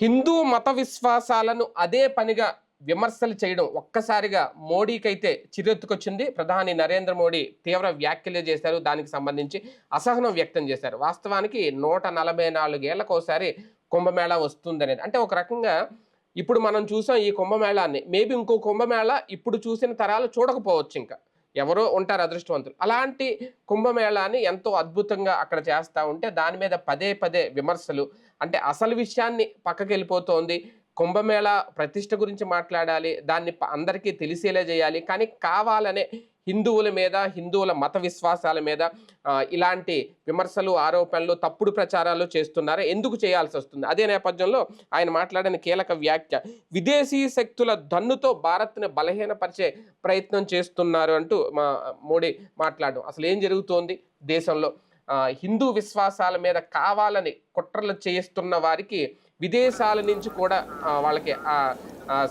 హిందూ మత విశ్వాసాలను అదే పనిగా విమర్శలు చేయడం ఒక్కసారిగా మోడీకైతే చిరెత్తుకొచ్చింది. ప్రధాని నరేంద్ర మోడీ తీవ్ర వ్యాఖ్యలు చేశారు. దానికి సంబంధించి అసహనం వ్యక్తం చేశారు. వాస్తవానికి 144 ఏళ్లకోసారి కుంభమేళా వస్తుందనేది అంటే ఒక రకంగా ఇప్పుడు మనం చూసాం ఈ కుంభమేళాన్ని. మేబీ ఇంకో కుంభమేళా ఇప్పుడు చూసిన తరాలు చూడకపోవచ్చు. ఇంకా ఎవరో ఉంటారు అదృష్టవంతులు. అలాంటి కుంభమేళాని ఎంతో అద్భుతంగా అక్కడ చేస్తూ ఉంటే దాని మీద పదే పదే విమర్శలు. అంటే అసలు విషయాన్ని పక్కకి వెళ్ళిపోతోంది. కుంభమేళా ప్రతిష్ట గురించి మాట్లాడాలి, దాన్ని అందరికీ తెలిసేలా చేయాలి. కానీ కావాలనే హిందువుల మీద, హిందువుల మత విశ్వాసాల మీద ఇలాంటి విమర్శలు, ఆరోపణలు, తప్పుడు ప్రచారాలు చేస్తున్నారు. ఎందుకు చేయాల్సి వస్తుంది? అదే నేపథ్యంలో ఆయన మాట్లాడిన కీలక వ్యాఖ్య, విదేశీ శక్తుల దన్నుతో భారత్ని బలహీనపరిచే ప్రయత్నం చేస్తున్నారు అంటూ మోడీ మాట్లాడడం. అసలు ఏం జరుగుతోంది దేశంలో? హిందూ విశ్వాసాల మీద కావాలని కుట్రలు చేస్తున్న వారికి విదేశాల నుంచి కూడా వాళ్ళకి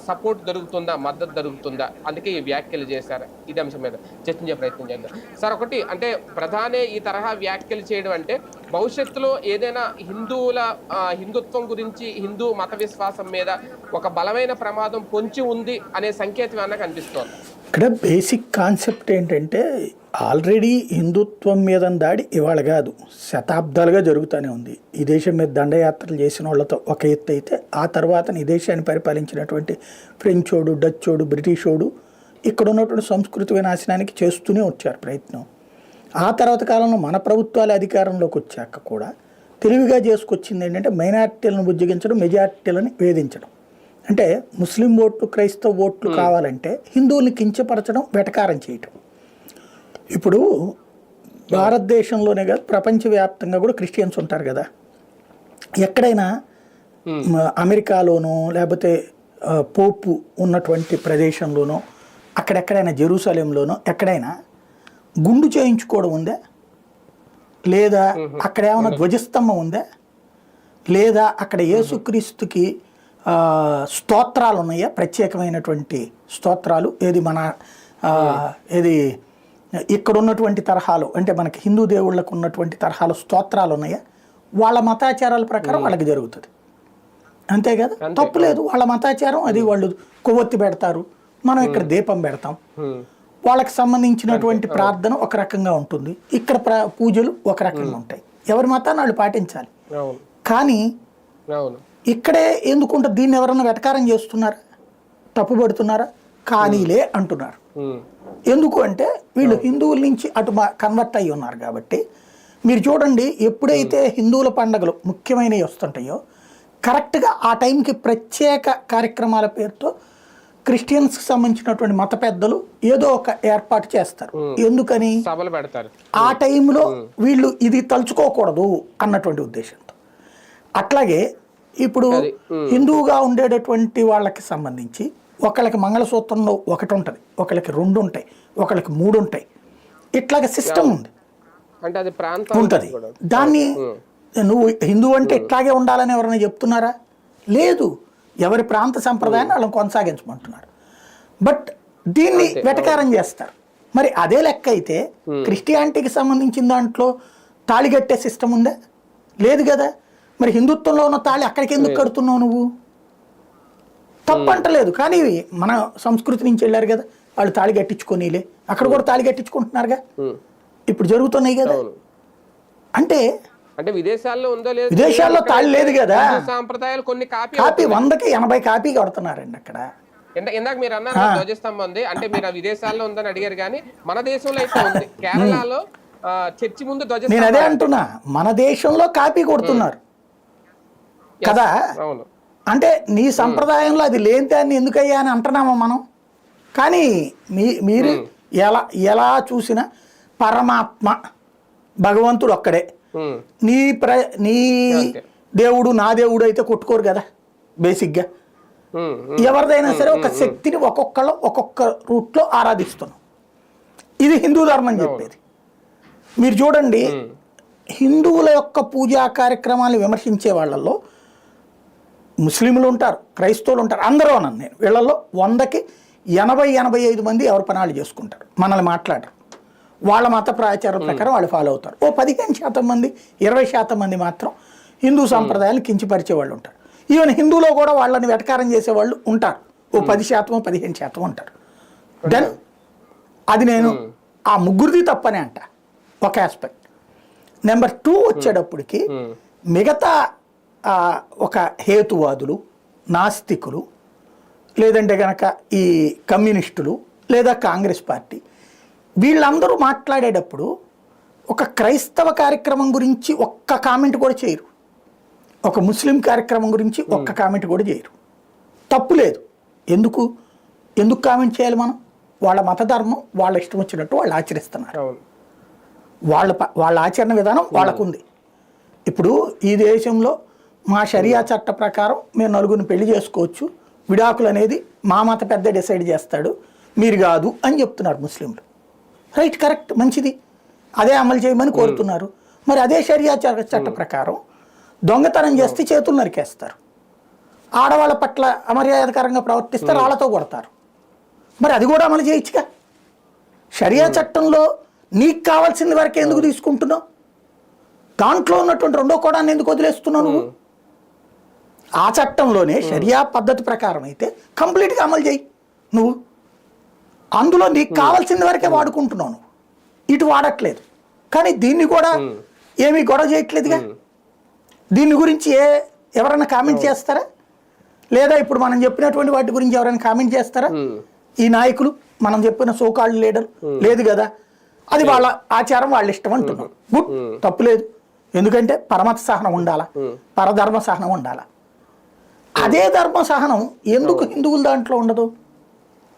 సపోర్ట్ దొరుకుతుందా, మద్దతు దొరుకుతుందా? అందుకే ఈ వ్యాఖ్యలు చేశారు. ఇది అంశం మీద చర్చించే ప్రయత్నం చేద్దాం. సార్, ఒకటి అంటే ప్రధానే ఈ తరహా వ్యాఖ్యలు చేయడం అంటే భవిష్యత్తులో ఏదైనా హిందుత్వం గురించి, హిందూ మత విశ్వాసం మీద ఒక బలమైన ప్రమాదం పొంచి ఉంది అనే సంకేతం అన్న కనిపిస్తోంది. ఇక్కడ బేసిక్ కాన్సెప్ట్ ఏంటంటే ఆల్రెడీ హిందుత్వం మీద దాడి ఇవాళ కాదు, శతాబ్దాలుగా జరుగుతూనే ఉంది. ఈ దేశం మీద దండయాత్రలు చేసిన వాళ్ళతో ఒక ఎత్తు అయితే, ఆ తర్వాత ఈ దేశాన్ని పరిపాలించినటువంటి ఫ్రెంచోడు, డచ్చోడు, బ్రిటిషోడు ఇక్కడ ఉన్నటువంటి సంస్కృతి వినాశనానికి చేస్తూనే వచ్చారు ప్రయత్నం. ఆ తర్వాత కాలంలో మన ప్రభుత్వాలు అధికారంలోకి వచ్చాక కూడా తెలివిగా చేసుకొచ్చింది ఏంటంటే మైనారిటీలను బుజ్జగించడం, మెజారిటీలను వేధించడం. అంటే ముస్లిం ఓట్లు, క్రైస్తవ ఓట్లు కావాలంటే హిందువుల్ని కించపరచడం, వెటకారం చేయటం. ఇప్పుడు భారతదేశంలోనే కాదు, ప్రపంచవ్యాప్తంగా కూడా క్రిస్టియన్స్ ఉంటారు కదా. ఎక్కడైనా అమెరికాలోనో లేకపోతే పోపు ఉన్నటువంటి ప్రదేశంలోనో, అక్కడెక్కడైనా జెరూసలేంలోనో ఎక్కడైనా గుండు చేయించుకోవడం ఉందా? లేదా అక్కడ ఏమైనా ధ్వజస్తంభం ఉందా? లేదా అక్కడ యేసుక్రీస్తుకి స్తోత్రాలు ఉన్నాయా? ప్రత్యేకమైనటువంటి స్తోత్రాలు ఏది మన ఏది ఇక్కడ ఉన్నటువంటి తరహాలు, అంటే మనకి హిందూ దేవుళ్ళకు ఉన్నటువంటి తరహాలు స్తోత్రాలు ఉన్నాయా? వాళ్ళ మతాచారాల ప్రకారం వాళ్ళకి జరుగుతుంది, అంతే కదా, తప్పు లేదు. వాళ్ళ మతాచారం అది. వాళ్ళు కొవ్వొత్తి పెడతారు, మనం ఇక్కడ దీపం పెడతాం. వాళ్ళకి సంబంధించినటువంటి ప్రార్థన ఒక రకంగా ఉంటుంది, ఇక్కడ పూజలు ఒక రకంగా ఉంటాయి. ఎవరి మతాన్ని వాళ్ళు పాటించాలి. కానీ ఇక్కడే ఎందుకుంటారు? దీన్ని ఎవరన్నా వెటకారం చేస్తున్నారా, తప్పుపడుతున్నారా? కానీలే అంటున్నారు. ఎందుకు అంటే వీళ్ళు హిందువుల నుంచి అటు కన్వర్ట్ అయ్యి ఉన్నారు కాబట్టి. మీరు చూడండి, ఎప్పుడైతే హిందువుల పండుగలు ముఖ్యమైనవి వస్తుంటాయో కరెక్ట్గా ఆ టైంకి ప్రత్యేక కార్యక్రమాల పేరుతో క్రిస్టియన్స్కి సంబంధించినటువంటి మత పెద్దలు ఏదో ఒక ఏర్పాటు చేస్తారు. ఎందుకని? సభలు పెడతారు. ఆ టైంలో వీళ్ళు ఇది తలుచుకోకూడదు అన్నటువంటి ఉద్దేశంతో. అట్లాగే ఇప్పుడు హిందువుగా ఉండేటటువంటి వాళ్ళకి సంబంధించి ఒకళ్ళకి మంగళసూత్రంలో ఒకటి ఉంటుంది, ఒకళ్ళకి 2 ఉంటాయి, ఒకళ్ళకి 3 ఉంటాయి. ఇట్లాగ సిస్టమ్ ఉంది, ఉంటుంది. దాన్ని నువ్వు హిందువు అంటే ఇట్లాగే ఉండాలని ఎవరైనా చెప్తున్నారా? లేదు. ఎవరి ప్రాంత సంప్రదాయాన్ని వాళ్ళని కొనసాగించమంటున్నారు. బట్ దీన్ని వెటకారం చేస్తారు. మరి అదే లెక్క అయితే క్రిస్టియానిటీకి సంబంధించిన దాంట్లో తాళి కట్టే సిస్టమ్ ఉందా? లేదు కదా. మరి హిందుత్వంలో ఉన్న తాళి అక్కడికి ఎందుకు కడుతున్నావు నువ్వు? తప్పంటలేదు, కానీ మన సంస్కృతి నుంచి వెళ్ళారు కదా, వాళ్ళు తాళి కట్టించుకోనీలే, అక్కడ కూడా తాళి కట్టించుకుంటున్నారుగా, ఇప్పుడు జరుగుతున్నాయి కదా. అంటే విదేశాల్లో ఉందో లేదు, విదేశాల్లో తాళి లేదు కదా. సాంప్రదాయాలు కొన్ని కాపీ 100కి 80 కాపీ కడుతున్నారండి అక్కడ. ఇందాక మీరు అన్నారు ధ్వజస్తంభం ఉంది అంటే, మీరు విదేశాల్లో ఉందని అడిగారు, కానీ మన దేశంలో అయితే ఉంది. కేరళలో చర్చి ముందు ధ్వజస్తంభం. నేను అదే అంటున్నా, మన దేశంలో కాపీ కొడుతున్నారు కదా. అంటే నీ సంప్రదాయంలో అది లేని దాన్ని ఎందుకయ్యా అని అంటున్నామా మనం. కానీ మీరు ఎలా చూసినా పరమాత్మ భగవంతుడు ఒక్కడే. నీ దేవుడు నా దేవుడు అయితే కొట్టుకోరు కదా బేసిక్గా. ఎవరిదైనా సరే ఒక శక్తిని ఒక్కొక్కళ్ళు ఒక్కొక్క రూట్లో ఆరాధిస్తున్నాం. ఇది హిందూ ధర్మం చెప్పేది. మీరు చూడండి, హిందువుల యొక్క పూజా కార్యక్రమాలు విమర్శించే వాళ్ళల్లో ముస్లింలు ఉంటారు, క్రైస్తవులు ఉంటారు, అందరూ అన్నాను నేను. వీళ్ళల్లో 100కి 80-85 మంది ఎవరి పనాలు చేసుకుంటారు, మనల్ని మాట్లాడరు. వాళ్ళ మత ప్రాచారం ప్రకారం వాళ్ళు ఫాలో అవుతారు. 15% మంది 20% మంది మాత్రం హిందూ సాంప్రదాయాలు కించపరిచే వాళ్ళు ఉంటారు. ఈవెన్ హిందూలో కూడా వాళ్ళని వెటకారం చేసేవాళ్ళు ఉంటారు, ఓ 10% 15% ఉంటారు. దెన్ అది నేను ఆ ముగ్గురిది తప్పనే అంట ఒక ఆస్పెక్ట్. నెంబర్ 2 వచ్చేటప్పటికి మిగతా ఒక హేతువాదులు, నాస్తికులు, లేదంటే కనుక ఈ కమ్యూనిస్టులు లేదా కాంగ్రెస్ పార్టీ, వీళ్ళందరూ మాట్లాడేటప్పుడు ఒక క్రైస్తవ కార్యక్రమం గురించి ఒక్క కామెంట్ కూడా చేయరు, ఒక ముస్లిం కార్యక్రమం గురించి ఒక్క కామెంట్ కూడా చేయరు. తప్పు లేదు, ఎందుకు కామెంట్ చేయాలి మనం? వాళ్ళ మతధర్మం వాళ్ళ ఇష్టం వచ్చినట్టు వాళ్ళు ఆచరిస్తున్నారు, వాళ్ళ ఆచరణ విధానం వాళ్ళకుంది. ఇప్పుడు ఈ దేశంలో మా షరియా చట్ట ప్రకారం మేము నలుగురిని పెళ్లి చేసుకోవచ్చు, విడాకులు అనేది మా మత పెద్ద డిసైడ్ చేస్తాడు, మీరు కాదు అని చెప్తున్నారు ముస్లింలు. రైట్, కరెక్ట్, మంచిది, అదే అమలు చేయమని కోరుతున్నారు. మరి అదే షరియా చట్ట ప్రకారం దొంగతనం చేస్తే చేతులు నరికేస్తారు, ఆడవాళ్ళ పట్ల అమర్యాదకరంగా ప్రవర్తిస్తే రాళ్లతో కొడతారు. మరి అది కూడా అమలు చేయొచ్చుగా. షరియా చట్టంలో నీకు కావాల్సింది వరకు ఎందుకు తీసుకుంటున్నావు? దాంట్లో ఉన్నటువంటి రెండో కోడాన్ని ఎందుకు వదిలేస్తున్నావు నువ్వు? ఆ చట్టంలోనే షరియా పద్ధతి ప్రకారం అయితే కంప్లీట్గా అమలు చేయి నువ్వు. అందులో నీకు కావాల్సిన వరకే వాడుకుంటున్నావు నువ్వు, ఇటు వాడట్లేదు. కానీ దీన్ని కూడా ఏమీ గొడవ చేయట్లేదుగా. దీని గురించి ఎవరైనా కామెంట్ చేస్తారా? లేదా ఇప్పుడు మనం చెప్పినటువంటి వాటి గురించి ఎవరైనా కామెంట్ చేస్తారా? ఈ నాయకులు, మనం చెప్పిన సోకాళ్ళు లీడర్ లేదు కదా, అది వాళ్ళ ఆచారం, వాళ్ళ ఇష్టం అంటున్నాం. గుడ్, తప్పులేదు. ఎందుకంటే పరమత సహనం ఉండాలా, పరధర్మ సహనం ఉండాలా. అదే ధర్మ సహనం ఎందుకు హిందువుల దాంట్లో ఉండదు?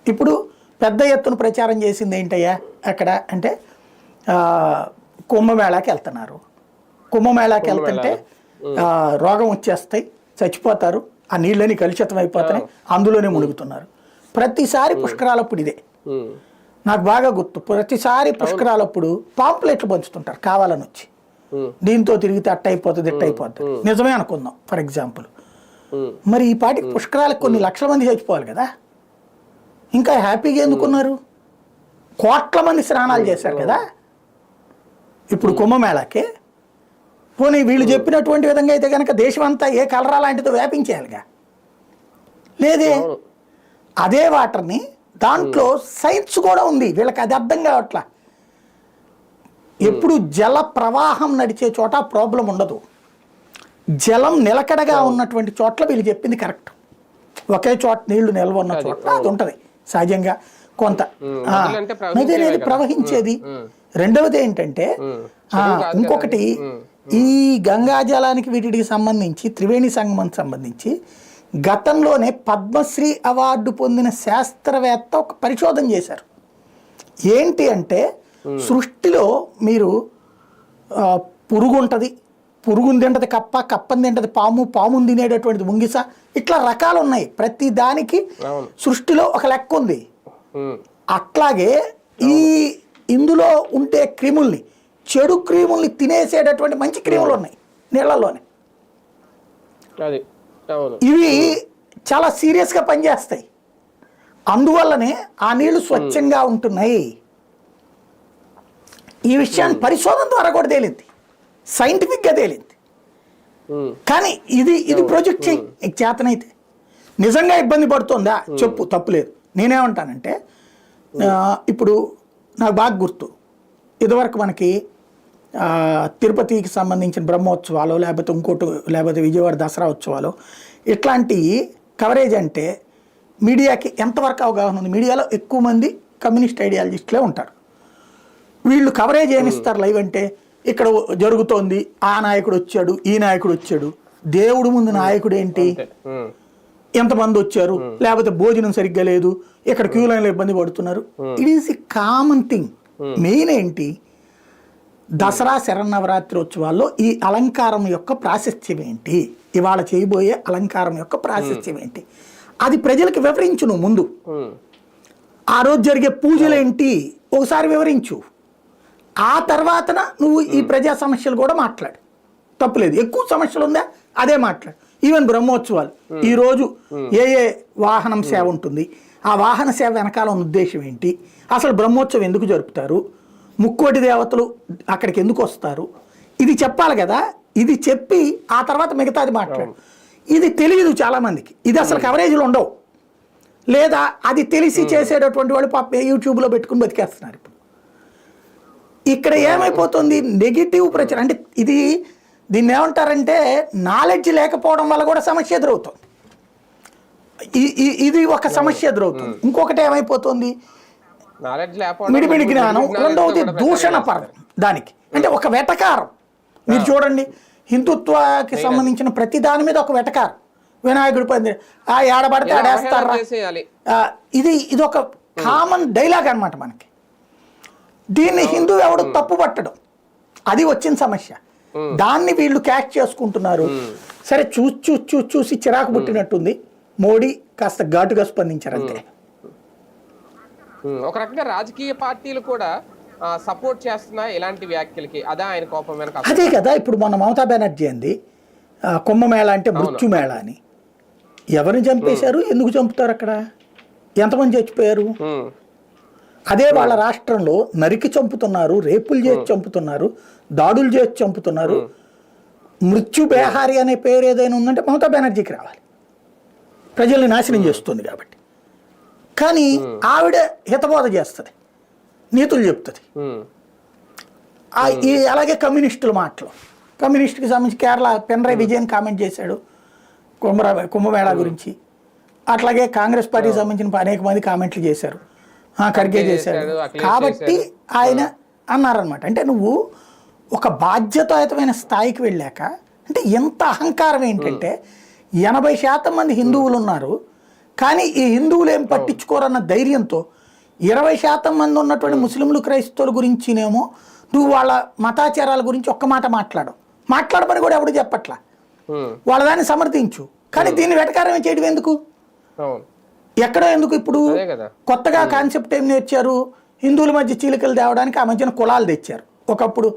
ఇప్పుడు పెద్ద ఎత్తున ప్రచారం చేసింది ఏంటయ్యా అక్కడ అంటే, కుంభమేళాకి వెళ్తున్నారు. కుంభమేళాకి వెళ్తుంటే రోగం వచ్చేస్తాయి, చచ్చిపోతారు, ఆ నీళ్ళని కలుషితం అయిపోతున్నాయి, అందులోనే మునుగుతున్నారు. ప్రతిసారి పుష్కరాలప్పుడు ఇదే నాకు బాగా గుర్తు. ప్రతిసారి పుష్కరాలప్పుడు పాంప్లెట్లు పంచుతుంటారు కావాలని వచ్చి, దీంతో తిరిగితే అట్ట అయిపోతుంది ఇట్ట అయిపోతుంది. నిజమే అనుకుందాం ఫర్ ఎగ్జాంపుల్. మరి ఈ పాటికి పుష్కరాలకు కొన్ని లక్షల మంది చచ్చిపోవాలి కదా, ఇంకా హ్యాపీగా ఎందుకున్నారు? కోట్ల మంది స్నానాలు చేశారు కదా ఇప్పుడు కుంభమేళాకి. పోనీ వీళ్ళు చెప్పినటువంటి విధంగా అయితే కనుక దేశం అంతా ఏ కలరా లాంటిదో వ్యాపించేయాలిగా, లేదే. అదే వాటర్ని దాంట్లో సైన్స్ కూడా ఉంది, వీళ్ళకి అది అర్థం కావట్లా. ఎప్పుడు జల ప్రవాహం నడిచే చోట ప్రాబ్లం ఉండదు, జలం నిలకడగా ఉన్నటువంటి చోట్ల వీళ్ళు చెప్పింది కరెక్ట్. ఒకే చోట నీళ్లు నిల్వ ఉన్న చోట్ల అది ఉంటుంది సహజంగా కొంత నది అనేది ప్రవహించేది. రెండవది ఏంటంటే ఇంకొకటి, ఈ గంగా జలానికి వీటికి సంబంధించి త్రివేణి సంగమానికి సంబంధించి గతంలోనే పద్మశ్రీ అవార్డు పొందిన శాస్త్రవేత్త ఒక పరిశోధన చేశారు. ఏంటి అంటే సృష్టిలో మీరు పురుగు ఉంటుంది, పురుగుని తింటది కప్ప, కప్పని తింటది పాము, పాముని తినేటటువంటిది ముంగిస, ఇట్లా రకాలు ఉన్నాయి. ప్రతి దానికి సృష్టిలో ఒక లెక్క ఉంది. అట్లాగే ఈ ఇందులో ఉండే క్రిముల్ని, చెడు క్రిముల్ని తినేసేటటువంటి మంచి క్రిములు ఉన్నాయి నీళ్ళలోనే. ఇవి చాలా సీరియస్గా పనిచేస్తాయి, అందువల్లనే ఆ నీళ్లు స్వచ్ఛంగా ఉంటున్నాయి. ఈ విషయాన్ని పరిశోధన ద్వారా కూడా తేలింది, సైంటిఫిక్గా తేలింది. కానీ ఇది ప్రొజెక్ట్ చేయి నీకు చేతనైతే. నిజంగా ఇబ్బంది పడుతుందా చెప్పు, తప్పులేదు. నేనేమంటానంటే ఇప్పుడు నాకు బాగా గుర్తు, ఇదివరకు మనకి తిరుపతికి సంబంధించిన బ్రహ్మోత్సవాలు లేకపోతే ఇంకోటి లేకపోతే విజయవాడ దసరా ఉత్సవాలు ఇట్లాంటి కవరేజ్ అంటే మీడియాకి ఎంతవరకు అవగాహన ఉంది? మీడియాలో ఎక్కువ మంది కమ్యూనిస్ట్ ఐడియాలజిస్టులే ఉంటారు. వీళ్ళు కవరేజ్ ఏమిస్తారు లైవ్ అంటే, ఇక్కడ జరుగుతోంది, ఆ నాయకుడు వచ్చాడు, ఈ నాయకుడు వచ్చాడు. దేవుడు ముందు నాయకుడు ఏంటి, ఎంతమంది వచ్చారు, లేకపోతే భోజనం సరిగ్గా లేదు, ఇక్కడ క్యూ లైన్లో ఇబ్బంది పడుతున్నారు. It is a common thing. Main ఏంటి, దసరా శరన్నవరాత్రి ఉత్సవాల్లో ఈ అలంకారం యొక్క ప్రాశస్త్యం ఏంటి, ఇవాళ చేయబోయే అలంకారం యొక్క ప్రాశస్త్యం ఏంటి, అది ప్రజలకు వివరించు. నువ్వు ముందు ఆ రోజు జరిగే పూజలేంటి ఒకసారి వివరించు. ఆ తర్వాతన నువ్వు ఈ ప్రజా సమస్యలు కూడా మాట్లాడు, తప్పులేదు. ఎక్కువ సమస్యలు ఉందా అదే మాట్లాడు. ఈవెన్ బ్రహ్మోత్సవాలు ఈరోజు ఏ వాహనం సేవ ఉంటుంది, ఆ వాహన సేవ వెనకాల ఉన్న ఉద్దేశం ఏంటి, అసలు బ్రహ్మోత్సవం ఎందుకు జరుపుతారు, ముక్కోటి దేవతలు అక్కడికి ఎందుకు వస్తారు, ఇది చెప్పాలి కదా. ఇది చెప్పి ఆ తర్వాత మిగతాది మాట్లాడు. ఇది తెలియదు చాలామందికి, ఇది అసలు కవరేజ్లు ఉండవు, లేదా అది తెలిసి చేసేటటువంటి వాళ్ళు పాప యూట్యూబ్లో పెట్టుకుని బతికేస్తున్నారు. ఇప్పుడు ఇక్కడ ఏమైపోతుంది, నెగిటివ్ ప్రచారం. అంటే దీన్ని ఏమంటారంటే నాలెడ్జ్ లేకపోవడం వల్ల కూడా సమస్య ఎదురవుతుంది. ఇది ఒక సమస్య ఎదురవుతుంది. ఇంకొకటి ఏమైపోతుంది, మిడిమిడి జ్ఞానం. రెండవది దూషణ పరం దానికి, అంటే ఒక వెటకారం. మీరు చూడండి, హిందుత్వానికి సంబంధించిన ప్రతి దాని మీద ఒక వెటకారం. వినాయకుడి పని ఏడబడితే ఆడేస్తారా, ఇది ఒక కామన్ డైలాగ్ అనమాట మనకి. దీన్ని హిందూ ఎవడు తప్పు పట్టడం, అది వచ్చిన సమస్య. దాన్ని వీళ్ళు క్యాచ్ చేసుకుంటున్నారు. సరే చూసి చిరాకు పుట్టినట్టుంది. మోడీ కాస్త ఘాటుగా స్పందించారు అంతే. ఒక రకంగా రాజకీయ పార్టీలు కూడా సపోర్ట్ చేస్తున్నా ఇలాంటి వ్యాఖ్యలకి, అదే ఆయన కోపం వెనక. అదే కదా, ఇప్పుడు మొన్న మమతా బెనర్జీ అంది కుంభమేళ అంటే మృత్యుమేళ అని. ఎవరిని చంపేశారు, ఎందుకు చంపుతారు, అక్కడ ఎంతమంది చచ్చిపోయారు? అదే వాళ్ళ రాష్ట్రంలో నరికి చంపుతున్నారు, రేపులు చేసి చంపుతున్నారు, దాడులు చేసి చంపుతున్నారు. మృత్యు బేహారి అనే పేరు ఏదైనా ఉందంటే మమతా బెనర్జీకి రావాలి, ప్రజల్ని నాశనం చేస్తుంది కాబట్టి. కానీ ఆవిడ హితబోధ చేస్తుంది, నీతులు చెప్తుంది. అలాగే కమ్యూనిస్టుల మాటలు, కమ్యూనిస్టుకి సంబంధించి కేరళ పినరయ్ విజయన్ కామెంట్ చేశాడు కుంభమేళ గురించి. అట్లాగే కాంగ్రెస్ పార్టీకి సంబంధించిన అనేక మంది కామెంట్లు చేశారు, ఖర్గే చేశాడు. కాబట్టి ఆయన అన్నారనమాట, అంటే నువ్వు ఒక బాధ్యతాయుతమైన స్థాయికి వెళ్ళాక, అంటే ఎంత అహంకారం ఏంటంటే 80% మంది హిందువులు ఉన్నారు, కానీ ఈ హిందువులు ఏం పట్టించుకోరన్న ధైర్యంతో 20% మంది ఉన్నటువంటి ముస్లింలు క్రైస్తవుల గురించినేమో నువ్వు వాళ్ళ మతాచారాల గురించి ఒక్క మాట మాట్లాడమని కూడా ఎవడు చెప్పట్లా. వాళ్ళ దాన్ని సమర్థించు, కానీ దీన్ని వెటకారం చేయడం ఎందుకు, ఎక్కడో ఎందుకు? ఇప్పుడు కొత్తగా కాన్సెప్ట్ ఏం నేర్చారు, హిందువుల మధ్య చీలికలు తేవడానికి ఆ మధ్యన కులాలు తెచ్చారు. ఒకప్పుడు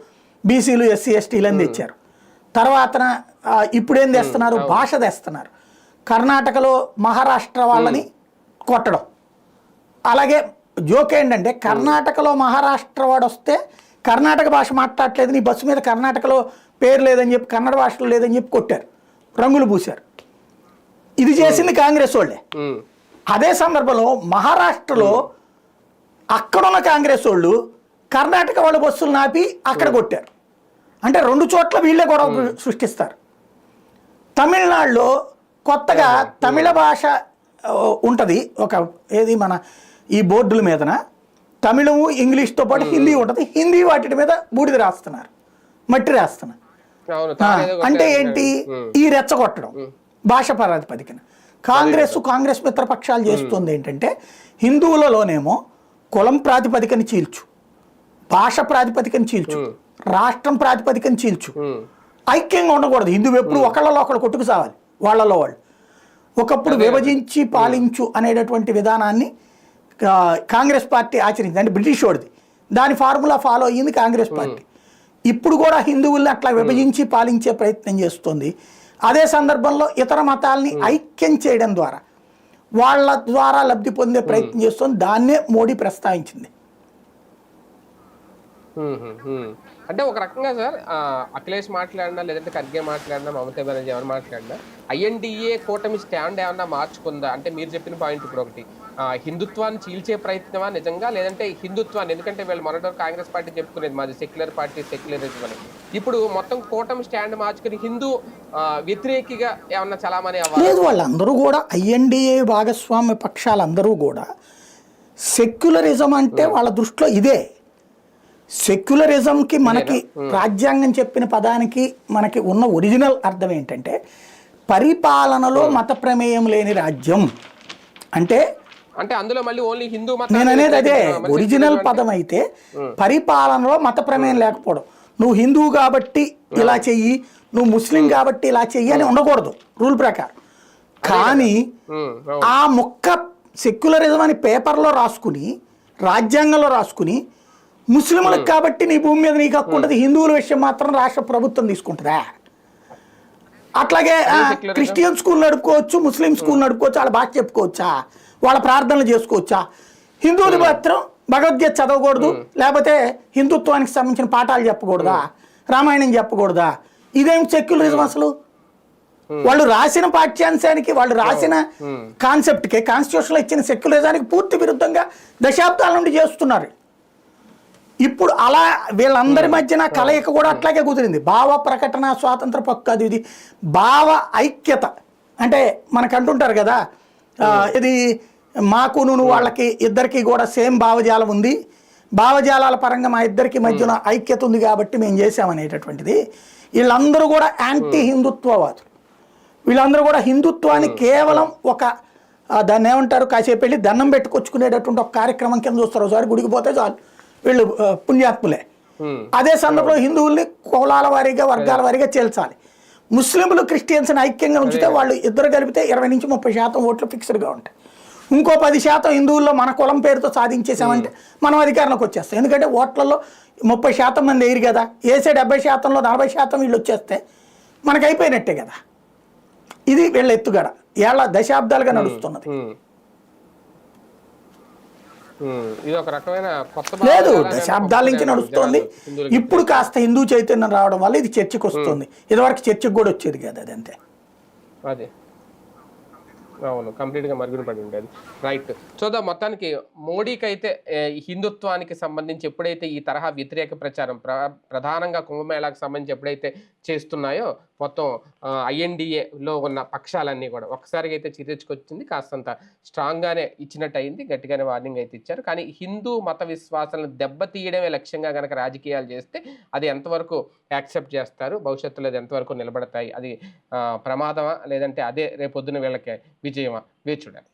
బీసీలు ఎస్సీ ఎస్టీలని తెచ్చారు. తర్వాత ఇప్పుడేం తెస్తున్నారు, భాష తెస్తున్నారు. కర్ణాటకలో మహారాష్ట్ర వాళ్ళని కొట్టడం. అలాగే జోక్ ఏంటంటే, కర్ణాటకలో మహారాష్ట్ర వాడు వస్తే కర్ణాటక భాష మాట్లాడట్లేదు, నీ బస్సు మీద కర్ణాటకలో పేరు లేదని చెప్పి, కన్నడ భాషలో లేదని చెప్పి కొట్టారు, రంగులు పూశారు. ఇది చేసింది కాంగ్రెస్ వాళ్ళే. అదే సందర్భంలో మహారాష్ట్రలో అక్కడున్న కాంగ్రెస్ వాళ్ళు కర్ణాటక వాళ్ళ బస్సులు నాపి అక్కడ కొట్టారు. అంటే 2 చోట్ల వీళ్ళే గొడవ సృష్టిస్తారు. తమిళనాడులో కొత్తగా తమిళ భాష ఉంటుంది, ఒక మన ఈ బోర్డుల మీదన తమిళము ఇంగ్లీష్తో పాటు హిందీ ఉంటుంది. హిందీ వాటి మీద బూడిద రాస్తున్నారు, మట్టి రాస్తున్నారు. అంటే ఏంటి, ఈ రెచ్చగొట్టడం భాష ప్రాతిపదికన. కాంగ్రెస్ మిత్రపక్షాలు చేస్తుంది ఏంటంటే, హిందువులలోనేమో కులం ప్రాతిపదికన చీల్చు, భాష ప్రాతిపదికన చీల్చు, రాష్ట్రం ప్రాతిపదికన చీల్చు, ఐక్యంగా ఉండకూడదు. హిందువు ఎప్పుడు ఒకళ్ళలో ఒకళ్ళు కొట్టుకు సావాలి, వాళ్ళలో వాళ్ళు. ఒకప్పుడు విభజించి పాలించు అనేటటువంటి విధానాన్ని కాంగ్రెస్ పార్టీ ఆచరించింది, అంటే బ్రిటిష్ వాడిది. దాని ఫార్ములా ఫాలో అయ్యింది కాంగ్రెస్ పార్టీ. ఇప్పుడు కూడా హిందువుల్ని అట్లా విభజించి పాలించే ప్రయత్నం చేస్తుంది. అదే సందర్భంలో ఇతర మతాలని ఐక్యం చేయడం ద్వారా వాళ్ళ ద్వారా లబ్ధి పొందే ప్రయత్నం చేస్తుంది. దాన్నే మోడీ ప్రస్తావించింది. అంటే ఒక రకంగా సార్, అఖిలేష్ మాట్లాడినా, లేదంటే ఖర్గే మాట్లాడినా, మమతా బెనర్జీ ఎవరు మాట్లాడినా, ఐఎన్డీఏ కూటమి స్టాండ్ ఏమన్నా మార్చుకుందా? అంటే మీరు చెప్పిన పాయింట్ ఇప్పుడు ఒకటి, హిందుత్వాన్ని చీల్చే ప్రయత్నమా నిజంగా, లేదంటే హిందుత్వాన్ని, ఎందుకంటే వీళ్ళు మొదట కాంగ్రెస్ పార్టీ చెప్పుకునేది మాది సెక్యులర్ పార్టీ, సెక్యులరిజం అని. ఇప్పుడు మొత్తం కూటమి స్టాండ్ మార్చుకుని హిందూ వ్యతిరేకిగా ఏమన్నా చలామణి అవ్వాలి? లేదు, వాళ్ళందరూ కూడా ఐఎన్డీఏ భాగస్వామ్య పక్షాలందరూ కూడా సెక్యులరిజం అంటే వాళ్ళ దృష్టిలో ఇదే. సెక్యులరిజంకి మనకి రాజ్యాంగం చెప్పిన పదానికి మనకి ఉన్న ఒరిజినల్ అర్థం ఏంటంటే, పరిపాలనలో మత ప్రమేయం లేని రాజ్యం. అంటే అందులో మళ్ళీ ఓన్లీ హిందూ నేను అనేది అదే ఒరిజినల్ పదం. అయితే పరిపాలనలో మత ప్రమేయం లేకపోవడం, నువ్వు హిందువు కాబట్టి ఇలా చెయ్యి, నువ్వు ముస్లిం కాబట్టి ఇలా చెయ్యి అని ఉండకూడదు రూల్ ప్రకారం. కానీ ఆ మొక్క సెక్యులరిజం అని పేపర్లో రాసుకుని, రాజ్యాంగంలో రాసుకుని, ముస్లింలకు కాబట్టి నీ భూమి మీద నీకు హక్కు ఉంటుంది, హిందువుల విషయం మాత్రం రాష్ట్ర ప్రభుత్వం తీసుకుంటుందా? అట్లాగే క్రిస్టియన్ స్కూల్ నడుపుకోవచ్చు, ముస్లిం స్కూల్ నడుపుకోవచ్చు, వాళ్ళ భాష చెప్పుకోవచ్చా, వాళ్ళ ప్రార్థనలు చేసుకోవచ్చా? హిందువులు మాత్రం భగవద్గీత చదవకూడదు, లేకపోతే హిందుత్వానికి సంబంధించిన పాఠాలు చెప్పకూడదా, రామాయణం చెప్పకూడదా? ఇదేం సెక్యులరిజం అసలు? వాళ్ళు రాసిన పాఠ్యాంశానికి, వాళ్ళు రాసిన కాన్సెప్ట్కి, కాన్స్టిట్యూషన్లో ఇచ్చిన సెక్యులరిజానికి పూర్తి విరుద్ధంగా దశాబ్దాల నుండి చేస్తున్నారు. ఇప్పుడు అలా వీళ్ళందరి మధ్యన కలయిక కూడా అట్లాగే కుదిరింది. భావ ప్రకటన స్వాతంత్ర పక్కు కాదు ఇది, భావ ఐక్యత. అంటే మనకు అంటుంటారు కదా, ఇది మాకు నువ్వు వాళ్ళకి ఇద్దరికి కూడా సేమ్ భావజాలం ఉంది, భావజాలాల పరంగా మా ఇద్దరికి మధ్యన ఐక్యత ఉంది కాబట్టి మేము చేసామనేటటువంటిది. వీళ్ళందరూ కూడా యాంటీ హిందుత్వవాదులు. వీళ్ళందరూ కూడా హిందుత్వాన్ని కేవలం ఒక దాన్ని ఏమంటారు, కాసేపు వెళ్ళి దండం పెట్టుకొచ్చుకునేటటువంటి ఒక కార్యక్రమం కింద చూస్తారు. ఒకసారి గుడికి పోతే చాలు, వీళ్ళు పుణ్యాత్ములే. అదే సందర్భంలో హిందువుల్ని కులాల వారీగా, వర్గాల వారీగా చేల్చాలి. ముస్లింలు క్రిస్టియన్స్ని ఐక్యంగా ఉంచితే వాళ్ళు ఇద్దరు కలిపితే 20 నుంచి 30% ఓట్లు ఫిక్స్డ్గా ఉంటాయి. ఇంకో 10% హిందువుల్లో మన కులం పేరుతో సాధించేసామంటే మనం అధికారంలోకి వచ్చేస్తాం. ఎందుకంటే ఓట్లలో 30% మంది వేయరు కదా, వేసే 70%లో 40% వీళ్ళు వచ్చేస్తే మనకు అయిపోయినట్టే కదా. ఇది వీళ్ళ ఎత్తుగడ ఏళ్ళ దశాబ్దాలుగా నడుస్తున్నది. ఇది ఒక రకమైన కొత్త లేదు, దశాబ్దాల నుంచి నడుస్తుంది. ఇప్పుడు కాస్త హిందూ చైతన్యం రావడం వల్ల ఇది చర్చకు వస్తుంది. ఇదివరకు చర్చకు కూడా వచ్చేది కదా, అది అంతే. అదే అవును, కంప్లీట్గా మరుగున పడి ఉండేది. రైట్. చూద్దాం, మొత్తానికి మోడీకి అయితే హిందుత్వానికి సంబంధించి ఎప్పుడైతే ఈ తరహా వ్యతిరేక ప్రచారం ప్రధానంగా కుంభమేళాకు సంబంధించి ఎప్పుడైతే చేస్తున్నాయో, మొత్తం INDAలో ఉన్న పక్షాలన్నీ కూడా ఒక్కసారిగా అయితే చిరెచ్చుకొచ్చింది. కాస్తంత స్ట్రాంగ్గానే ఇచ్చినట్టు అయింది, గట్టిగానే వార్నింగ్ అయితే ఇచ్చారు. కానీ హిందూ మత విశ్వాసాలను దెబ్బతీయడమే లక్ష్యంగా కనుక రాజకీయాలు చేస్తే అది ఎంతవరకు యాక్సెప్ట్ చేస్తారు, భవిష్యత్తులో అది ఎంతవరకు నిలబడతాయి, అది ప్రమాదమా లేదంటే అదే రేపొద్దున వీళ్ళకి విజయమా వేచి చూడాలి.